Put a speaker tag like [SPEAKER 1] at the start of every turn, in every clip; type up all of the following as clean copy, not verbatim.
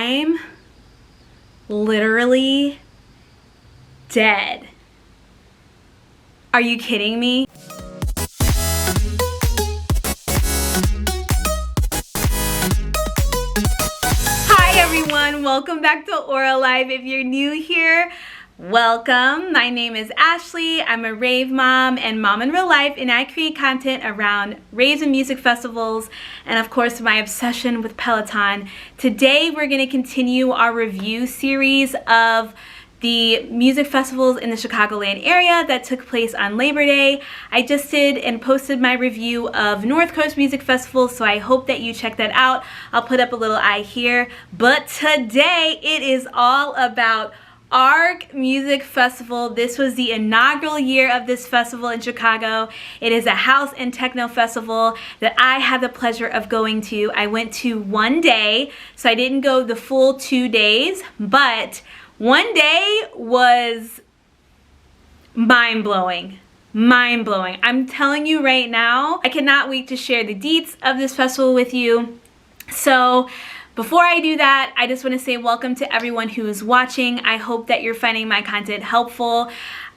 [SPEAKER 1] I'm literally dead. Are you kidding me? Hi everyone, welcome back to Aura Live. If you're new here, welcome. My name is Ashleigh. I'm a rave mom and mom in real life, and I create content around raves and music festivals, and of course my obsession with Peloton. Today we're going to continue our review series of the music festivals in the Chicagoland area that took place on Labor Day. I just did and posted my review of North Coast Music Festival, so I hope that you check that out. I'll put up a little eye here. But today it is all about ARC Music Festival. This was the inaugural year of this festival in Chicago. It is a house and techno festival that I had the pleasure of going to. I went to one day, so I didn't go the full 2 days, but one day was mind-blowing. Mind-blowing. I'm telling you right now, I cannot wait to share the deets of this festival with you. So before I do that, I just want to say welcome to everyone who is watching. I hope that you're finding my content helpful.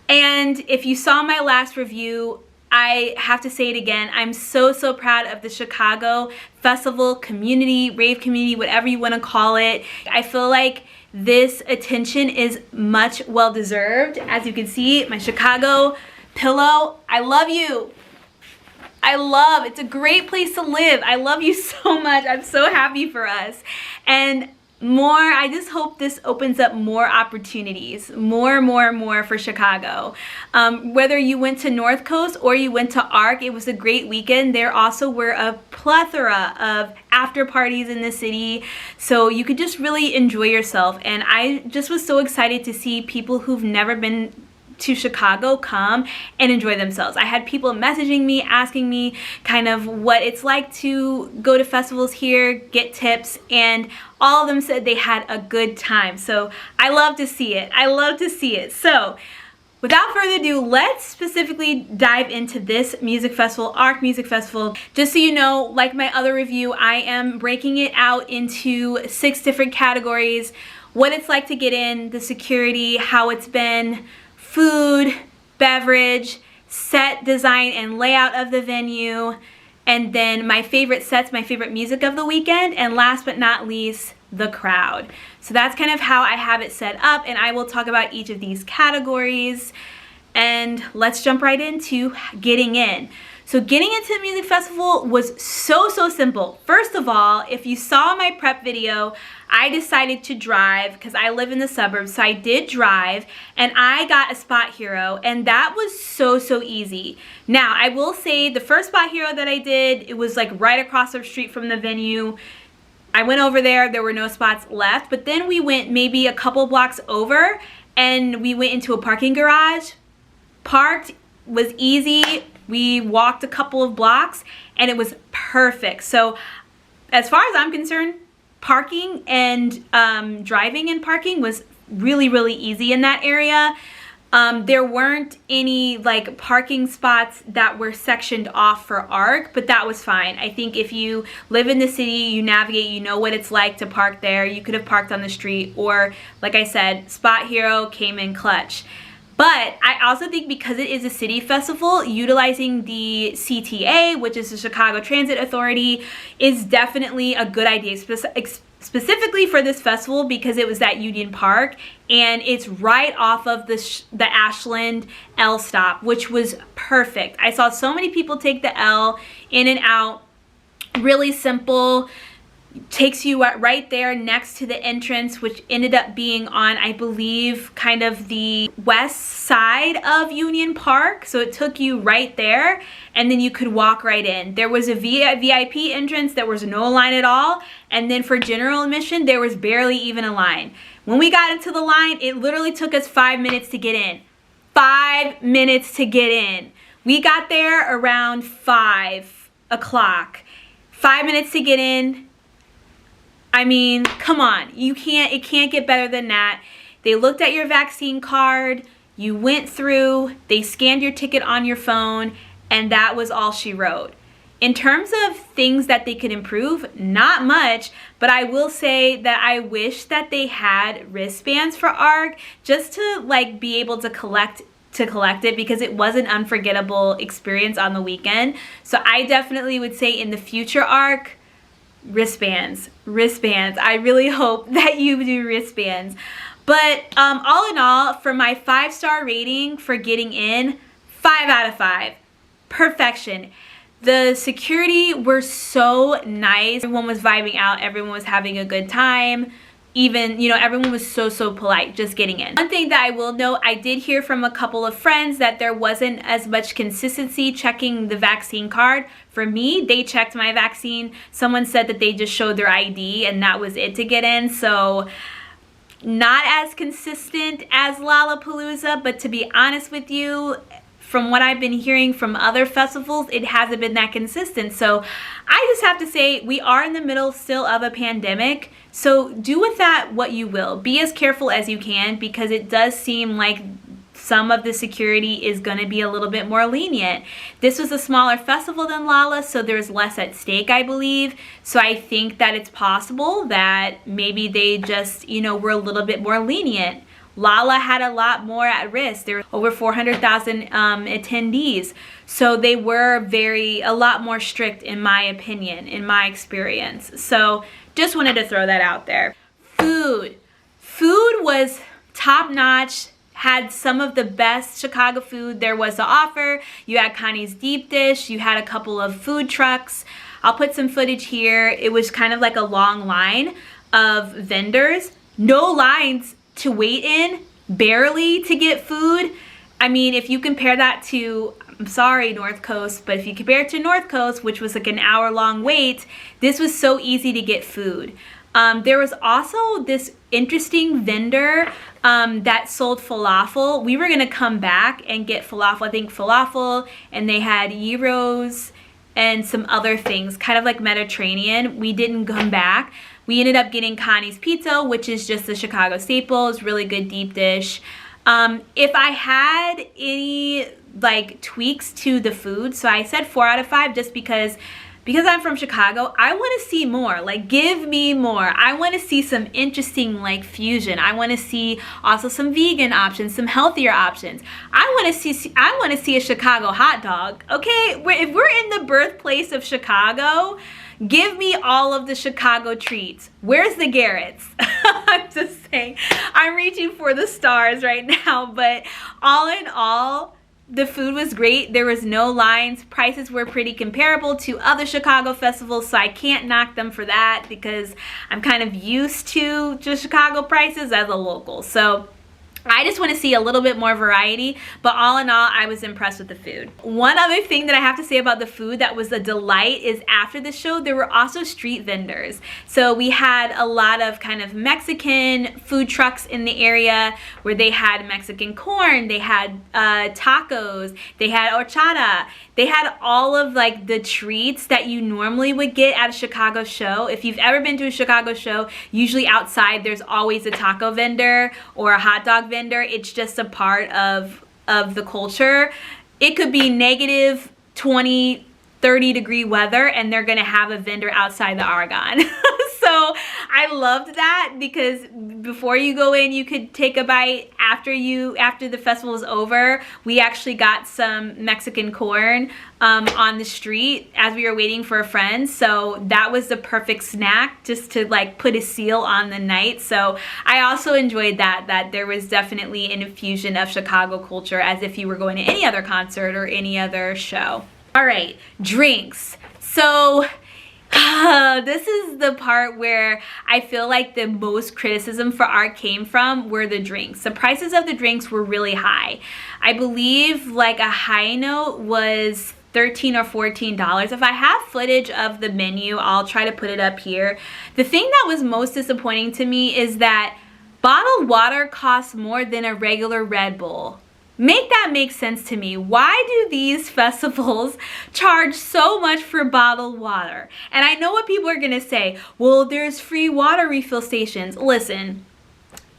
[SPEAKER 1] And if you saw my last review, I have to say it again. I'm so proud of the Chicago festival community, rave community, whatever you want to call it. I feel like this attention is much well deserved. As you can see, my Chicago pillow, I love you. It's a great place to live. I love you so much. I'm so happy for us. And I just hope this opens up more opportunities, more for Chicago. Whether you went to North Coast or you went to ARC, it was a great weekend. There also were a plethora of after parties in the city, so you could just really enjoy yourself. And I just was so excited to see people who've never been to Chicago come and enjoy themselves. I had people messaging me, asking me kind of what it's like to go to festivals here, get tips, and all of them said they had a good time. So I love to see it. I love to see it. So without further ado, let's specifically dive into this music festival, ARC Music Festival. Just so you know, like my other review, I am breaking it out into 6 different categories: what it's like to get in, the security, how it's been, food, beverage, set design and layout of the venue, and then my favorite sets, my favorite music of the weekend, and last but not least, the crowd. So that's kind of how I have it set up, and I will talk about each of these categories. And let's jump right into getting in. So getting into the music festival was so simple. First of all, if you saw my prep video, I decided to drive because I live in the suburbs, so I did drive, and I got a Spot Hero, and that was so easy. Now, I will say the first Spot Hero that I did, it was like right across the street from the venue. I went over there were no spots left, but then we went maybe a couple blocks over, and we went into a parking garage. Parked, was easy. We walked a couple of blocks and it was perfect. So as far as I'm concerned, parking and driving and parking was really easy in that area. There weren't any like parking spots that were sectioned off for ARC, but that was fine. I think if you live in the city, you navigate, you know what it's like to park there. You could have parked on the street, or like I said, Spot Hero came in clutch. But I also think because it is a city festival, utilizing the CTA, which is the Chicago Transit Authority, is definitely a good idea, specifically for this festival because it was at Union Park, and it's right off of the Ashland L stop, which was perfect. I saw so many people take the L in and out. Really simple. Takes you right there next to the entrance, which ended up being on, I believe, kind of the west side of Union Park. So it took you right there, and then you could walk right in. There was a VIP entrance. There was no line at all. And then for general admission, there was barely even a line. When we got into the line, it literally took us 5 minutes to get in. 5 minutes to get in. We got there around 5 o'clock. 5 minutes to get in. I mean, come on, it can't get better than that. They looked at your vaccine card, you went through, they scanned your ticket on your phone, and that was all she wrote. In terms of things that they could improve, not much, but I will say that I wish that they had wristbands for ARC just to like be able to collect it, because it was an unforgettable experience on the weekend. So I definitely would say in the future ARC, wristbands. I really hope that you do wristbands. But all in all, for my 5-star rating for getting in, 5 out of 5. Perfection. The security were so nice. Everyone was vibing out. Everyone was having a good time. Even, you know, everyone was so polite just getting in. One thing that I will note, I did hear from a couple of friends that there wasn't as much consistency checking the vaccine card. For me, they checked my vaccine. Someone said that they just showed their ID and that was it to get in. So not as consistent as Lollapalooza, but to be honest with you, from what I've been hearing from other festivals, it hasn't been that consistent. So I just have to say, we are in the middle still of a pandemic. So do with that what you will. Be as careful as you can, because it does seem like some of the security is going to be a little bit more lenient. This was a smaller festival than Lolla, so there's less at stake, I believe. So I think that it's possible that maybe they just, you know, were a little bit more lenient. Lolla had a lot more at risk. There were over 400,000 attendees. So they were a lot more strict, in my opinion, in my experience. So just wanted to throw that out there. Food was top notch. Had some of the best Chicago food there was to offer. You had Connie's deep dish. You had a couple of food trucks. I'll put some footage here. It was kind of like a long line of vendors. No lines to wait in, barely to get food. I mean, if you compare that to, I'm sorry, North Coast, but if you compare it to North Coast, which was like an hour-long wait, this was so easy to get food. There was also this interesting vendor that sold falafel. We were gonna come back and get falafel, I think falafel, and they had gyros and some other things, kind of like Mediterranean. We didn't come back. We ended up getting Connie's pizza, which is just the Chicago staple. It's really good deep dish. If I had any like tweaks to the food, so I said 4 out of 5 just because I'm from Chicago, I want to see more. Like, give me more. I want to see some interesting like fusion. I want to see also some vegan options, some healthier options. I want to see a Chicago hot dog. Okay, if we're in the birthplace of Chicago, give me all of the Chicago treats. Where's the Garrett's? I'm just saying, I'm reaching for the stars right now, but all in all, the food was great. There was no lines. Prices were pretty comparable to other Chicago festivals, so I can't knock them for that because I'm kind of used to just Chicago prices as a local. So I just want to see a little bit more variety, but all in all, I was impressed with the food. One other thing that I have to say about the food that was a delight is after the show, there were also street vendors. So we had a lot of kind of Mexican food trucks in the area where they had Mexican corn, they had tacos, they had horchata, they had all of like the treats that you normally would get at a Chicago show. If you've ever been to a Chicago show, usually outside there's always a taco vendor or a hot dog vendor. It's just a part of the culture. It could be negative 20, 30 degree weather and they're gonna have a vendor outside the Aragon. So I loved that because before you go in, you could take a bite. After the festival was over, we actually got some Mexican corn on the street as we were waiting for a friend. So that was the perfect snack just to like put a seal on the night. So I also enjoyed that there was definitely an infusion of Chicago culture as if you were going to any other concert or any other show. All right, drinks. So this is the part where I feel like the most criticism for art came from were the drinks. The prices of the drinks were really high. I believe like a high note was $13 or $14. If I have footage of the menu, I'll try to put it up here. The thing that was most disappointing to me is that bottled water costs more than a regular Red Bull. Make that make sense to me. Why do these festivals charge so much for bottled water? And I know what people are gonna say, well, there's free water refill stations. Listen,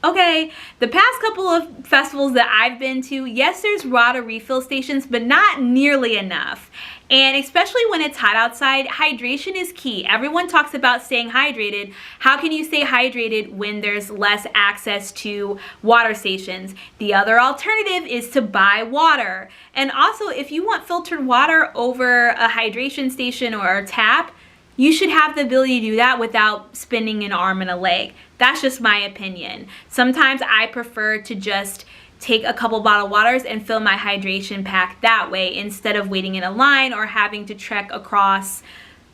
[SPEAKER 1] Okay, the past couple of festivals that I've been to, yes, there's water refill stations, but not nearly enough. And especially when it's hot outside, hydration is key. Everyone talks about staying hydrated. How can you stay hydrated when there's less access to water stations? The other alternative is to buy water. And also, if you want filtered water over a hydration station or a tap, you should have the ability to do that without spending an arm and a leg. That's just my opinion. Sometimes I prefer to just take a couple bottled waters and fill my hydration pack that way instead of waiting in a line or having to trek across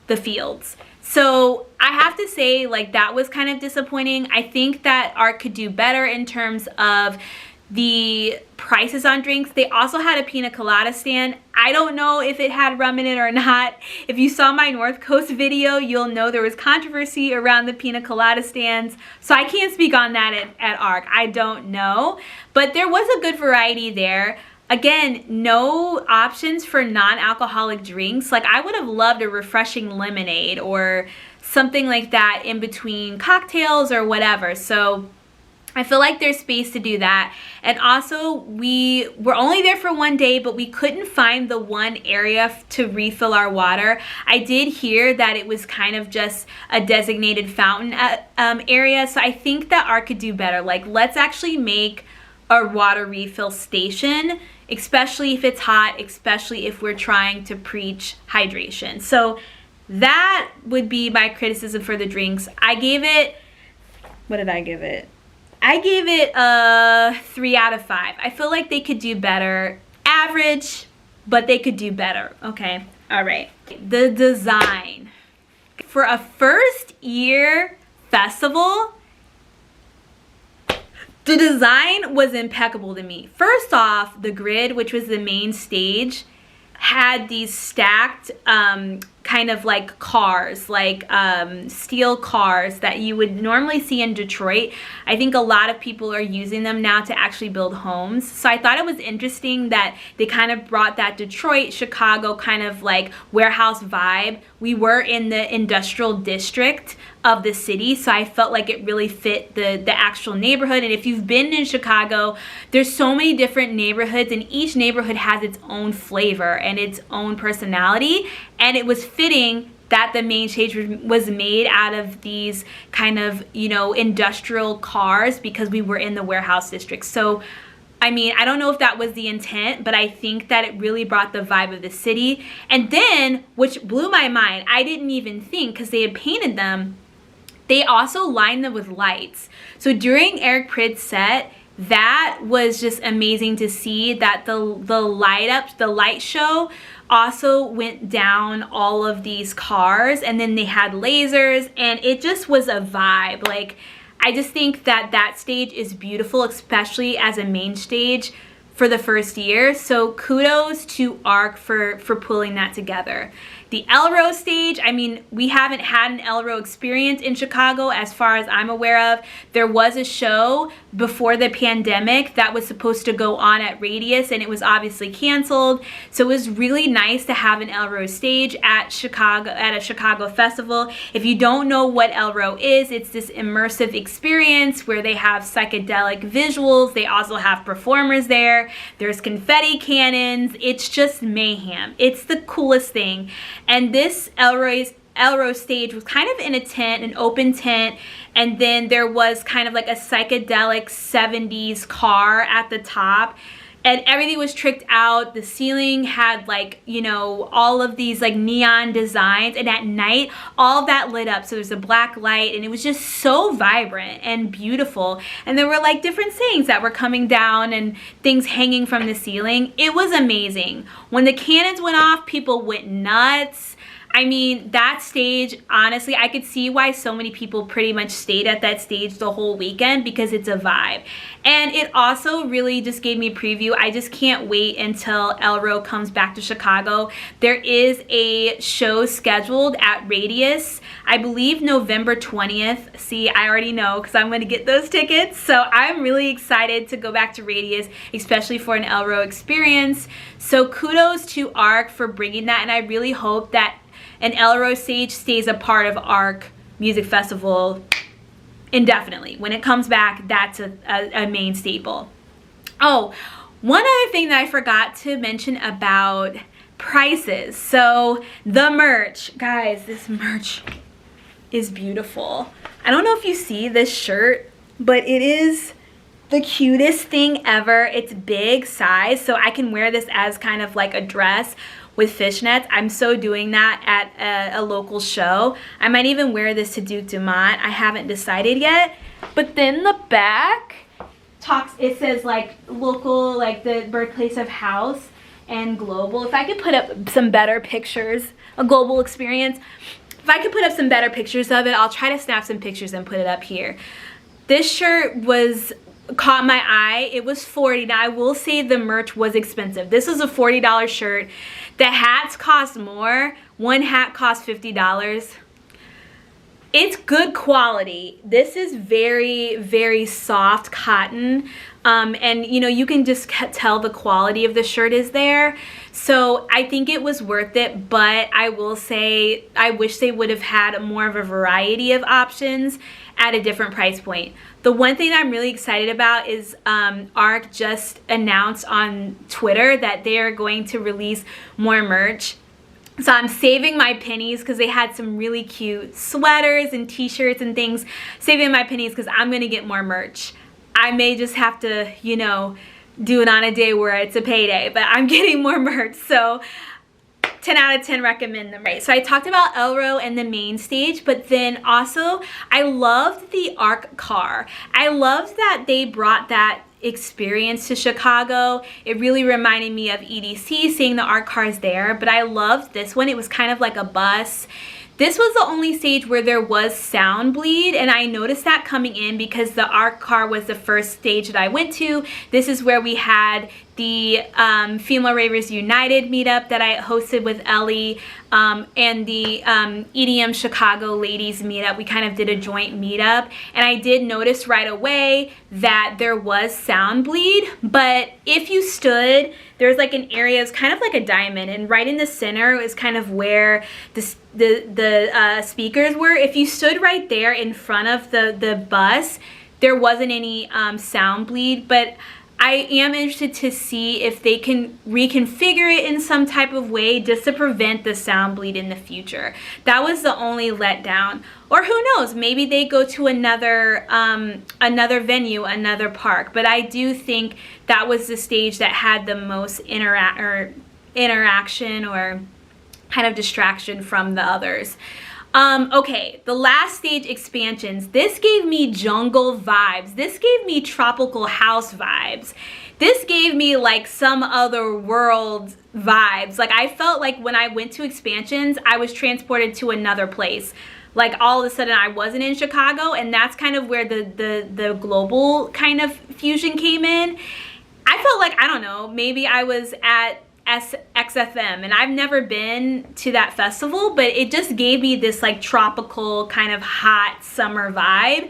[SPEAKER 1] the fields. So I have to say, like, that was kind of disappointing. I think that ARC could do better in terms of the prices on drinks. They also had a pina colada stand. I don't know if it had rum in it or not. If you saw my North Coast video, you'll know there was controversy around the pina colada stands. So I can't speak on that at ARC. I don't know. But there was a good variety there. Again, no options for non-alcoholic drinks. Like, I would have loved a refreshing lemonade or something like that in between cocktails or whatever. So I feel like there's space to do that. And also, we were only there for one day, but we couldn't find the one area to refill our water. I did hear that it was kind of just a designated fountain area. So I think that ARC could do better. Like, let's actually make a water refill station, especially if it's hot, especially if we're trying to preach hydration. So that would be my criticism for the drinks. I gave it, what did I give it? I gave it a 3 out of 5. I feel like they could do better. Average, but they could do better. Okay, all right. The design. For a first year festival, the design was impeccable to me. First off, the grid, which was the main stage, had these stacked kind of like cars, like steel cars that you would normally see in Detroit. I think a lot of people are using them now to actually build homes. So I thought it was interesting that they kind of brought that Detroit, Chicago kind of like warehouse vibe. We were in the industrial district of the city, so I felt like it really fit the actual neighborhood. And if you've been in Chicago, there's so many different neighborhoods, and each neighborhood has its own flavor and its own personality. And it was fitting that the main stage was made out of these kind of, you know, industrial cars because we were in the warehouse district. So I mean, I don't know if that was the intent, but I think that it really brought the vibe of the city. And then, which blew my mind, I didn't even think, because they had painted them, they also lined them with lights. So during Eric Prid's set, that was just amazing to see that the light show also went down all of these cars, and then they had lasers, and it just was a vibe. Like, I just think that that stage is beautiful, especially as a main stage for the first year. So kudos to ARC for pulling that together. The Elro stage, I mean, we haven't had an Elro experience in Chicago as far as I'm aware of. There was a show before the pandemic that was supposed to go on at Radius, and it was obviously canceled. So it was really nice to have an Elro stage at a Chicago festival. If you don't know what Elro is, it's this immersive experience where they have psychedelic visuals. They also have performers there. There's confetti cannons. It's just mayhem. It's the coolest thing. And this Elro stage was kind of in a tent, an open tent, and then there was kind of like a psychedelic 70s car at the top, and everything was tricked out. The ceiling had, like, you know, all of these like neon designs, and at night all of that lit up, so there's a black light, and it was just so vibrant and beautiful. And there were like different sayings that were coming down and things hanging from the ceiling. It was amazing. When the cannons went off, people went nuts. I mean, that stage, honestly, I could see why so many people pretty much stayed at that stage the whole weekend, because it's a vibe. And it also really just gave me a preview. I just can't wait until Elro comes back to Chicago. There is a show scheduled at Radius, I believe November 20th. See, I already know because I'm going to get those tickets. So I'm really excited to go back to Radius, especially for an Elro experience. So kudos to ARC for bringing that, and I really hope that an Elro stage stays a part of ARC Music Festival indefinitely. When it comes back, that's a main staple. Oh, one other thing that I forgot to mention about prices. So the merch, guys, this merch is beautiful. I don't know if you see this shirt, but it is the cutest thing ever. It's big size, so I can wear this as kind of like a dress with fishnets. I'm so doing that at a local show. I might even wear this to Duke Dumont. I haven't decided yet. But then the back talks, it says like local, like the birthplace of house and global. If I could put up some better pictures, a global experience. If I could put up some better pictures of it, I'll try to snap some pictures and put it up here. This shirt caught my eye. It was $40. Now I will say the merch was expensive. This is a $40 shirt. The hats cost more. One hat cost $50. It's good quality. This is very, very soft cotton. And you know, you can just tell the quality of the shirt is there. So I think it was worth it, but I will say I wish they would have had more of a variety of options at a different price point. The one thing I'm really excited about is ARC just announced on Twitter that they are going to release more merch. So I'm saving my pennies because they had some really cute sweaters and t-shirts and things. Saving my pennies because I'm going to get more merch. I may just have to, you know, do it on a day where it's a payday, but I'm getting more merch. So 10 out of 10 recommend them. Right, so I talked about Elro and the main stage, but then also I loved the ARC car. I loved that they brought that experience to Chicago. It really reminded me of EDC, seeing the ARC cars there, but I loved this one. It was kind of like a bus. This was the only stage where there was sound bleed, and I noticed that coming in because the ARC car was the first stage that I went to. This is where we had the Female Ravers United meetup that I hosted with Ellie, and the EDM Chicago ladies meetup. We kind of did a joint meetup, and I did notice right away that there was sound bleed, but if you stood, there's like an area, it's kind of like a diamond, and right in the center is kind of where the speakers were. If you stood right there in front of the bus, there wasn't any sound bleed, but I am interested to see if they can reconfigure it in some type of way just to prevent the sound bleed in the future. That was the only letdown. Or who knows, maybe they go to another venue, another park. But I do think that was the stage that had the most interaction or kind of distraction from the others. Okay, the last stage, expansions. This gave me jungle vibes. This gave me tropical house vibes. This gave me like some other world vibes. Like I felt like when I went to expansions, I was transported to another place. Like all of a sudden I wasn't in Chicago, and that's kind of where the global kind of fusion came in. I felt like, I don't know, maybe I was at XFM, and I've never been to that festival, but it just gave me this like tropical kind of hot summer vibe,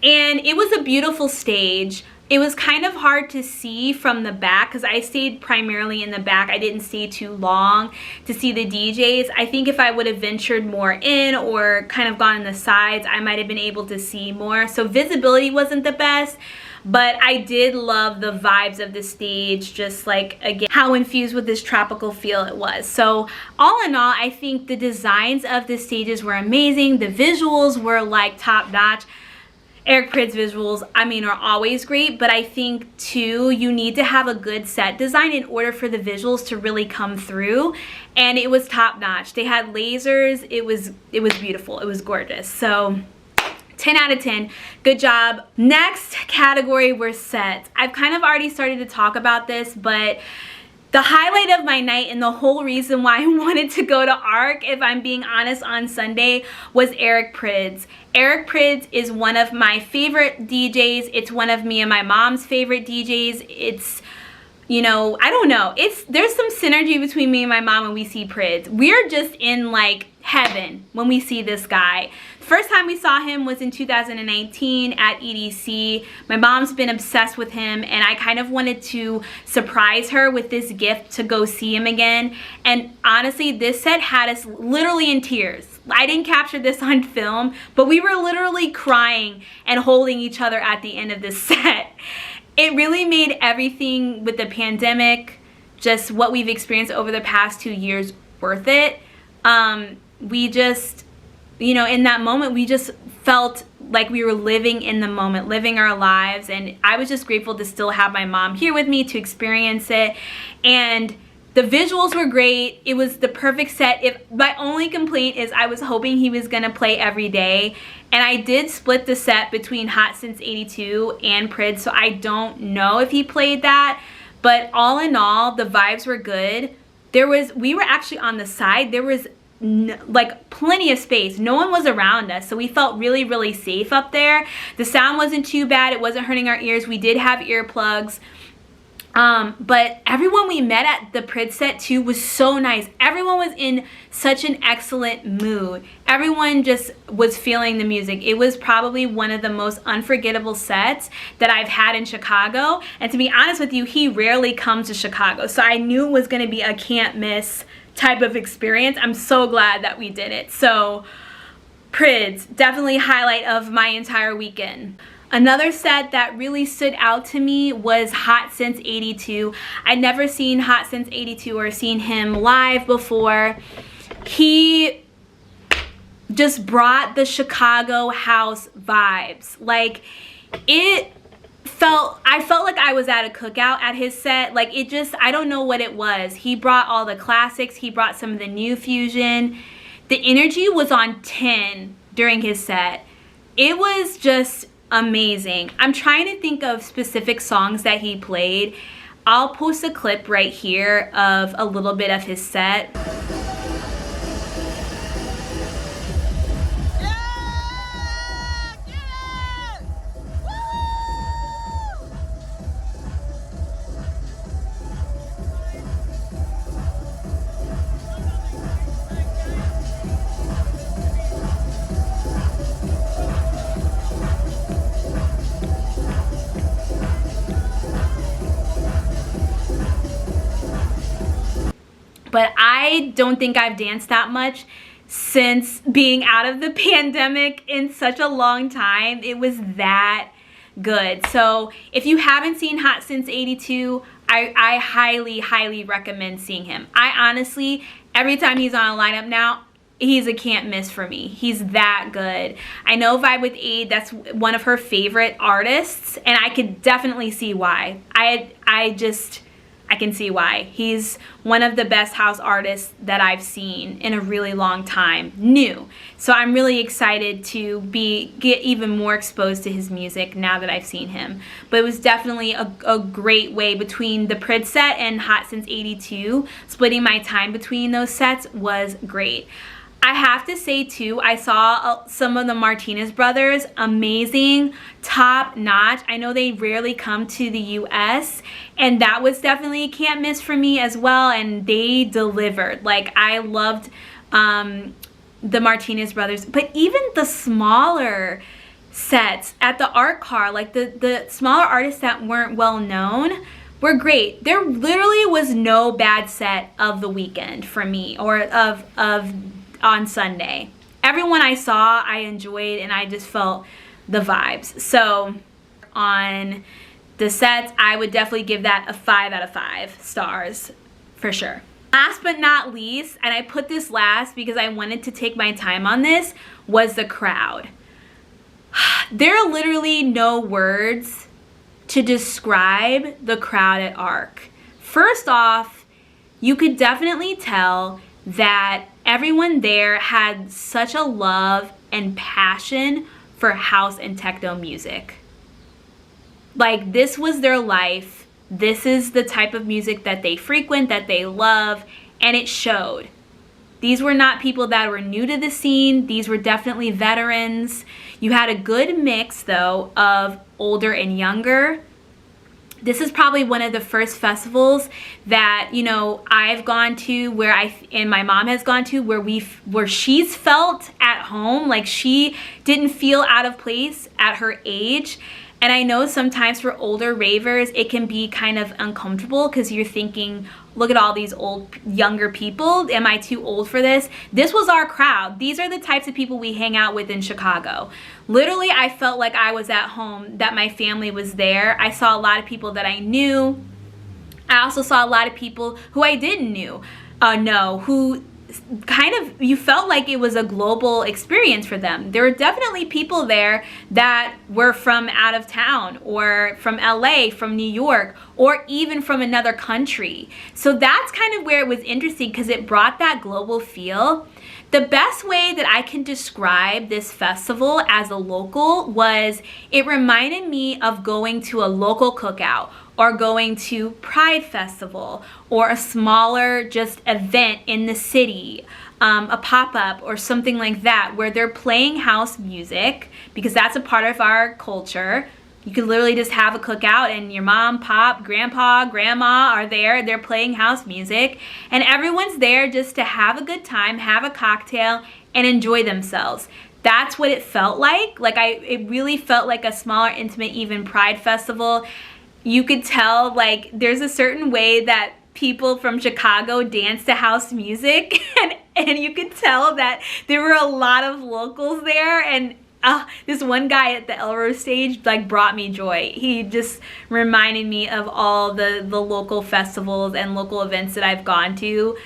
[SPEAKER 1] and it was a beautiful stage. It was kind of hard to see from the back because I stayed primarily in the back. I didn't stay too long to see the DJs. I think if I would have ventured more in or kind of gone on the sides, I might have been able to see more. So visibility wasn't the best, but I did love the vibes of the stage, just like, again, how infused with this tropical feel it was. So all in all, I think the designs of the stages were amazing. The visuals were like top notch. Eric Prydz visuals, I mean, are always great, but I think too, you need to have a good set design in order for the visuals to really come through, and it was top notch. They had lasers. It was beautiful. It was gorgeous. So 10 out of 10. Good job. Next category were sets. I've kind of already started to talk about this, but the highlight of my night and the whole reason why I wanted to go to ARC, if I'm being honest, on Sunday was Eric Prydz. Eric Prydz is one of my favorite DJs. It's one of me and my mom's favorite DJs. It's, you know, I don't know. There's some synergy between me and my mom when we see Prydz. We're just in like heaven when we see this guy. The first time we saw him was in 2019 at EDC. My mom's been obsessed with him, and I kind of wanted to surprise her with this gift to go see him again. And honestly, this set had us literally in tears. I didn't capture this on film, but we were literally crying and holding each other at the end of this set. It really made everything with the pandemic, just what we've experienced over the past 2 years, worth it. We just, you know, in that moment, we just felt like we were living in the moment, living our lives. And I was just grateful to still have my mom here with me to experience it. And the visuals were great. It was the perfect set. My only complaint is I was hoping he was gonna play every day. And I did split the set between Hot Since 82 and Prid, so I don't know if he played that. But all in all, the vibes were good. We were actually on the side. There was like plenty of space. No one was around us, so we felt really, really safe up there. The sound wasn't too bad. It wasn't hurting our ears. We did have earplugs. But everyone we met at the Prid set too was so nice. Everyone was in such an excellent mood. Everyone just was feeling the music. It was probably one of the most unforgettable sets that I've had in Chicago. And to be honest with you, he rarely comes to Chicago. So I knew it was gonna be a can't miss type of experience. I'm so glad that we did it. So Prid's definitely highlight of my entire weekend. Another set that really stood out to me was Hot Since 82. I'd never seen Hot Since 82 or seen him live before. He just brought the Chicago house vibes. Like, I felt like I was at a cookout at his set. Like, it just, I don't know what it was. He brought all the classics. He brought some of the new fusion. The energy was on 10 during his set. It was just amazing. I'm trying to think of specific songs that he played. I'll post a clip right here of a little bit of his set. But I don't think I've danced that much since being out of the pandemic in such a long time. It was that good. So if you haven't seen Hot Since 82, I highly, highly recommend seeing him. I honestly, every time he's on a lineup now, he's a can't miss for me. He's that good. I know Vibe with Aid, that's one of her favorite artists, and I could definitely see why. I can see why. He's one of the best house artists that I've seen in a really long time, new. So I'm really excited to get even more exposed to his music now that I've seen him. But it was definitely a great way between the Prid set and Hot Since 82. Splitting my time between those sets was great. I have to say too, I saw some of the Martinez brothers, amazing, top notch. I know they rarely come to the US, and that was definitely a can't miss for me as well, and they delivered. Like, I loved the Martinez brothers, but even the smaller sets at the art car, like the smaller artists that weren't well known, were great. There literally was no bad set of the weekend for me, or of on Sunday. Everyone I saw, I enjoyed, and I just felt the vibes. So on the sets, I would definitely give that a 5 out of 5 stars for sure. Last but not least, and I put this last because I wanted to take my time on this, was the crowd. There are literally no words to describe the crowd at ARC. First off, you could definitely tell that everyone there had such a love and passion for house and techno music. Like, this was their life. This is the type of music that they frequent, that they love, and it showed. These were not people that were new to the scene. These were definitely veterans. You had a good mix, though, of older and younger. This is probably one of the first festivals that, you know, I've gone to, and my mom has gone to, where she's felt at home. Like, she didn't feel out of place at her age. And I know sometimes for older ravers, it can be kind of uncomfortable because you're thinking, look at all these younger people. Am I too old for this? This was our crowd. These are the types of people we hang out with in Chicago. Literally, I felt like I was at home, that my family was there. I saw a lot of people that I knew. I also saw a lot of people who I didn't know, who kind of, you felt like it was a global experience for them. There were definitely people there that were from out of town, or from LA, from New York, or even from another country. So that's kind of where it was interesting, because it brought that global feel. The best way that I can describe this festival as a local was, it reminded me of going to a local cookout, or going to Pride Festival, or a smaller just event in the city, a pop-up or something like that, where they're playing house music, because that's a part of our culture. You could literally just have a cookout and your mom, pop, grandpa, grandma are there. They're playing house music, and everyone's there just to have a good time, have a cocktail, and enjoy themselves. That's what it felt like. It really felt like a smaller, intimate, even Pride Festival. You could tell, like, there's a certain way that people from Chicago dance to house music, and you could tell that there were a lot of locals there. And this one guy at the Elrose stage, like, brought me joy. He just reminded me of all the local festivals and local events that I've gone to.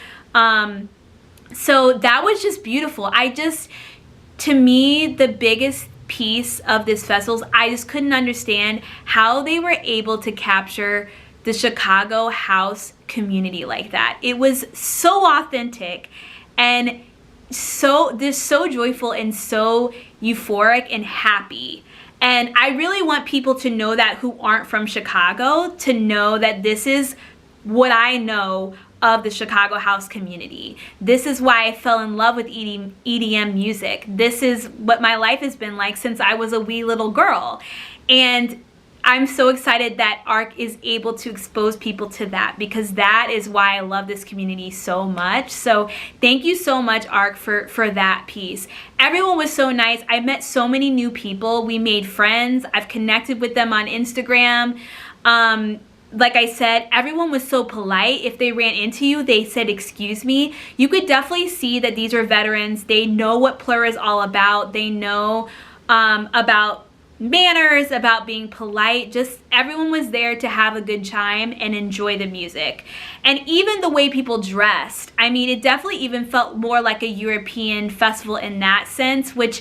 [SPEAKER 1] So that was just beautiful. To me, the biggest piece of this festival, I just couldn't understand how they were able to capture the Chicago house community like that. It was so authentic and so joyful and so euphoric and happy. And I really want people to know that, who aren't from Chicago, to know that this is what I know of the Chicago house community. This is why I fell in love with EDM music. This is what my life has been like since I was a wee little girl. And I'm so excited that ARC is able to expose people to that, because that is why I love this community so much. So thank you so much, ARC, for that piece. Everyone was so nice. I met so many new people. We made friends. I've connected with them on Instagram. Like I said, everyone was so polite. If they ran into you, they said, "Excuse me." You could definitely see that these are veterans. They know what Plur is all about. They know about manners, about being polite. Just everyone was there to have a good time and enjoy the music. And even the way people dressed, I mean, it definitely even felt more like a European festival in that sense, which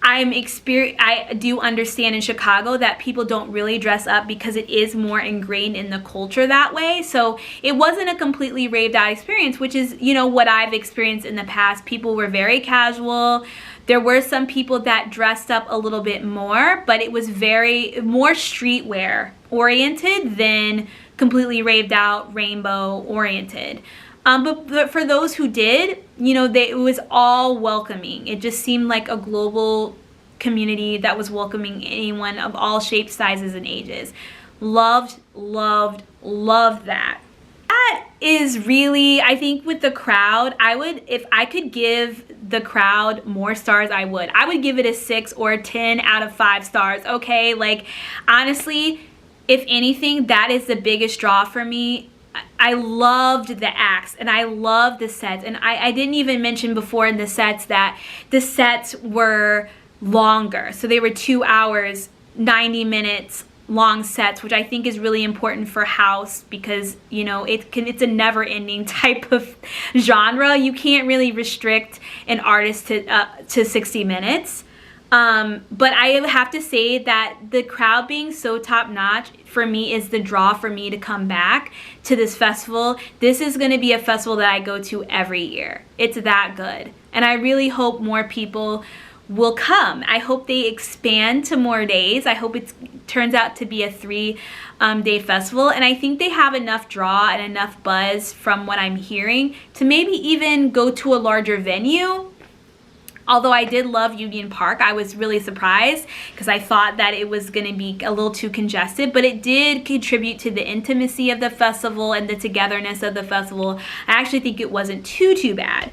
[SPEAKER 1] I do understand in Chicago that people don't really dress up because it is more ingrained in the culture that way. So it wasn't a completely raved out experience, which is, you know, what I've experienced in the past. People were very casual. There were some people that dressed up a little bit more, but it was very more streetwear oriented than completely raved out, rainbow oriented. But for those who did, you know, it was all welcoming. It just seemed like a global community that was welcoming anyone of all shapes, sizes, and ages. Loved, loved, loved that. That is really, I think with the crowd, if I could give the crowd more stars, I would give it a 6 or a 10 out of 5 stars, okay? Like, honestly, if anything, that is the biggest draw for me. I loved the acts and I loved the sets, and I didn't even mention before in the sets that the sets were longer. So they were 2 hours, 90 minutes long sets, which I think is really important for house, because, you know, it's a never-ending type of genre. You can't really restrict an artist to 60 minutes. But I have to say that the crowd being so top-notch for me is the draw for me to come back to this festival. This is going to be a festival that I go to every year. It's that good. And I really hope more people will come. I hope they expand to more days. I hope it turns out to be a 3-day festival. And I think they have enough draw and enough buzz from what I'm hearing to maybe even go to a larger venue. Although I did love Union Park, I was really surprised because I thought that it was going to be a little too congested, but it did contribute to the intimacy of the festival and the togetherness of the festival. I actually think it wasn't too bad.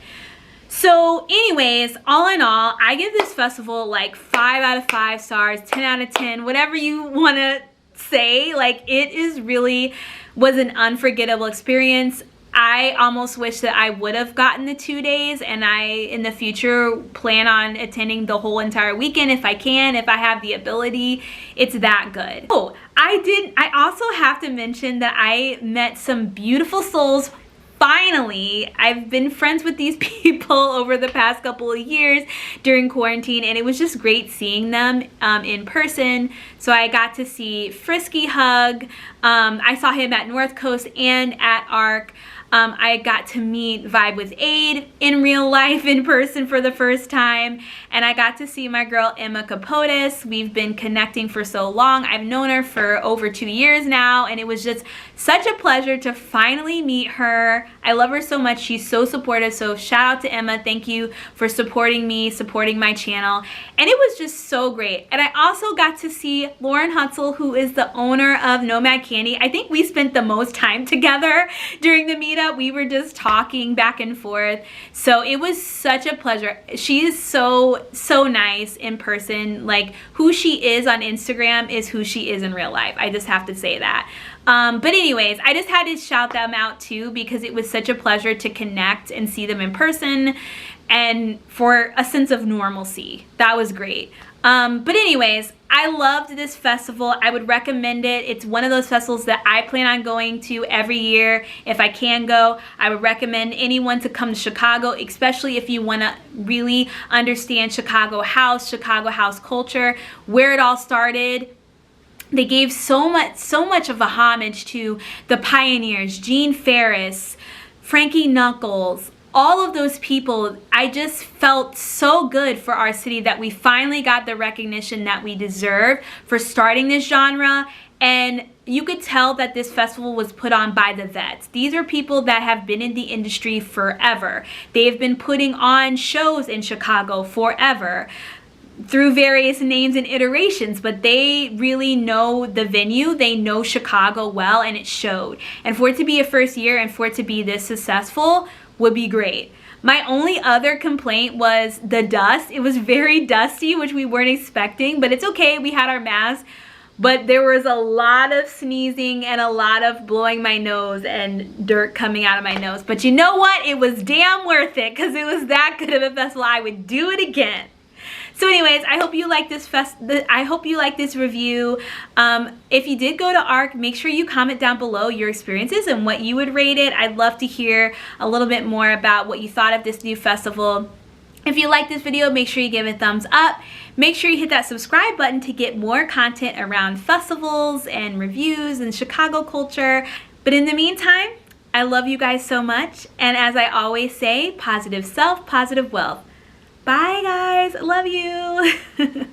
[SPEAKER 1] So anyways, all in all, I give this festival like 5 out of 5 stars, 10 out of 10, whatever you want to say. Like, it is really was an unforgettable experience. I almost wish that I would have gotten the 2 days, and I in the future plan on attending the whole entire weekend if I can, if I have the ability. It's that good. Oh, I also have to mention that I met some beautiful souls. Finally, I've been friends with these people over the past couple of years during quarantine, and it was just great seeing them in person. So I got to see Frisky Hug. I saw him at North Coast and at ARC. I got to meet Vibe with Aid in real life, in person for the first time. And I got to see my girl Emma Capotis. We've been connecting for so long. I've known her for over 2 years now, and it was just such a pleasure to finally meet her. I love her so much. She's so supportive. So shout out to Emma. Thank you for supporting me, supporting my channel. And it was just so great. And I also got to see Lauren Hutzel, who is the owner of Nomad Candy. I think we spent the most time together during the meetup. We were just talking back and forth. So it was such a pleasure. She is so nice in person. Like, who she is on Instagram is who she is in real life. I just have to say that. But anyways, I just had to shout them out too, because it was such a pleasure to connect and see them in person and for a sense of normalcy. That was great. But anyways, I loved this festival. I would recommend it. It's one of those festivals that I plan on going to every year. If I can go, I would recommend anyone to come to Chicago, especially if you want to really understand Chicago house culture, where it all started. They gave so much of a homage to the pioneers, Gene Ferris, Frankie Knuckles, all of those people. I just felt so good for our city that we finally got the recognition that we deserve for starting this genre. And you could tell that this festival was put on by the vets. These are people that have been in the industry forever. They've been putting on shows in Chicago forever, through various names and iterations, but they really know the venue. They know Chicago well, and it showed. And for it to be a first year and for it to be this successful would be great. My only other complaint was the dust. It was very dusty, which we weren't expecting, but it's okay. We had our masks, but there was a lot of sneezing and a lot of blowing my nose and dirt coming out of my nose. But you know what? It was damn worth it, because it was that good of a festival. I would do it again. So anyways, I hope you like this review. If you did go to ARC, make sure you comment down below your experiences and what you would rate it. I'd love to hear a little bit more about what you thought of this new festival. If you like this video, make sure you give it a thumbs up. Make sure you hit that subscribe button to get more content around festivals and reviews and Chicago culture. But in the meantime, I love you guys so much. And as I always say, positive self, positive wealth. Bye guys, love you.